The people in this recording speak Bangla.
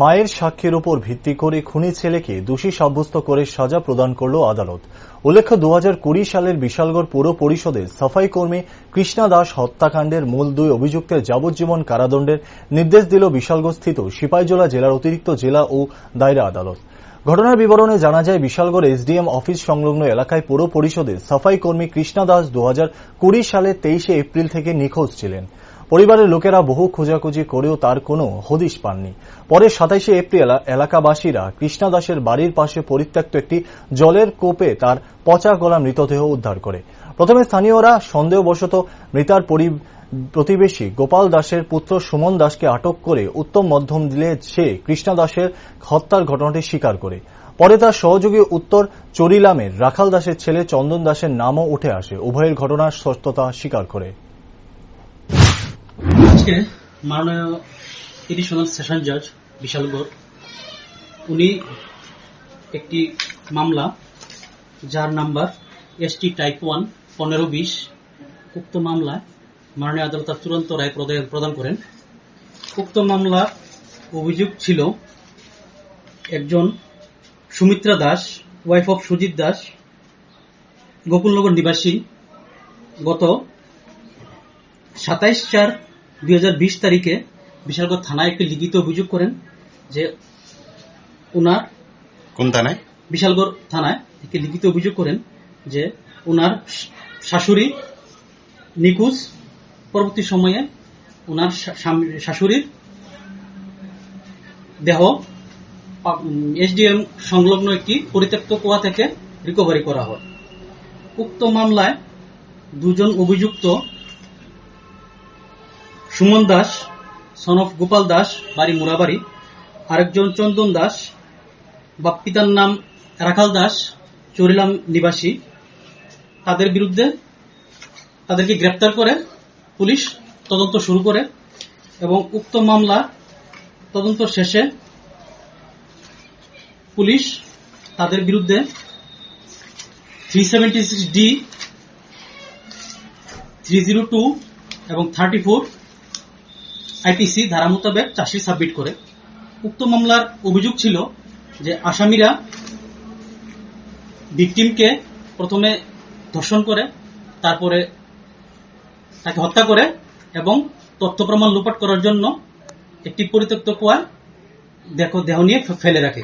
মায়ের সাক্ষ্যের উপর ভিত্তি করে খুনি ছেলেকে দোষী সাব্যস্ত করে সাজা প্রদান করল আদালত। উল্লেখ্য 2020 সালের বিশালগড় পৌর পরিষদের সাফাই কর্মী কৃষ্ণা দাস হত্যাকাণ্ডের মূল দুই অভিযুক্তের যাবজ্জীবন কারাদণ্ডের নির্দেশ দিল বিশালগড়স্থিত সিপাহীজলা জেলার অতিরিক্ত জেলা ও দায়রা আদালত। ঘটনার বিবরণে জানা যায়, বিশালগড় এসডিএম অফিস সংলগ্ন এলাকায় পৌর পরিষদের সাফাই কর্মী কৃষ্ণা দাস 2020 সালের 23 এপ্রিল থেকে নিখোঁজ ছিলেন। পরিবারের লোকেরা বহু খোঁজাখুঁজি করেও তার কোনো হদিশ পাননি। পরে 27 এপ্রিল এলাকাবাসীরা কৃষ্ণা দাসের বাড়ির পাশে পরিত্যক্ত একটি জলের কূপে তার পচা গলা মৃতদেহ উদ্ধার করে। প্রথমে স্থানীয়রা সন্দেহবশত মৃতার প্রতিবেশী গোপাল দাসের পুত্র সুমন দাসকে আটক করে উত্তম মধ্যম দিলে সে কৃষ্ণা দাসের হত্যার ঘটনাটি স্বীকার করে। পরে তার সহযোগী উত্তর চরিলামের রাখাল দাসের ছেলে চন্দন দাসের নামও উঠে আসে, উভয়ের ঘটনার সত্যতা স্বীকার করে। আজকে মাননীয় এডিশনাল সেশন জাজ বিশালগড় উনি একটি মামলা যার নাম্বার ST টাইপ 1 1520 উক্ত মামলায় মাননীয় আদালত চূড়ান্ত রায় প্রদান করেন। উক্ত মামলা অভিযোগ ছিল একজন সুমিত্রা দাস, ওয়াইফ অফ সুজিত দাস, গোকুলনগর নিবাসী, গত 27/4/2020 তারিখে বিশালগড় থানায় একটি লিখিত অভিযোগ করেন যে উনার কোন থানায়? বিশালগড় থানায় একটি লিখিত অভিযোগ করেন যে উনার শাশুড়ি নিখোঁজ। পরবর্তী সময়ে উনার শাশুড়ির দেহ SDM সংলগ্ন একটি পরিত্যক্ত কুয়া থেকে রিকভারি করা হয়। উক্ত মামলায় দুজন অভিযুক্ত সুমন দাস সন অফ গোপাল দাস, বাড়ি মুরাবাড়ি, আরেকজন চন্দন দাস বা পিতার নাম রাখাল দাস, চরিলাম নিবাসী, তাদের বিরুদ্ধে তাদেরকে গ্রেপ্তার করে পুলিশ তদন্ত শুরু করে এবং উক্ত মামলা তদন্ত শেষে পুলিশ তাদের বিরুদ্ধে 376D, 302 এবং 34 IPC ধারা মোতাবেক চার্জশিট সাবমিট করে। উক্ত মামলার অভিযোগ ছিল যে আসামিরা ভিকটিমকে প্রথমে ধর্ষণ করে, তারপরে তাকে হত্যা করে এবং তথ্য প্রমাণ লোপাট করার জন্য একটি পরিত্যক্ত কুয়ায় দেহ নিয়ে ফেলে রাখে।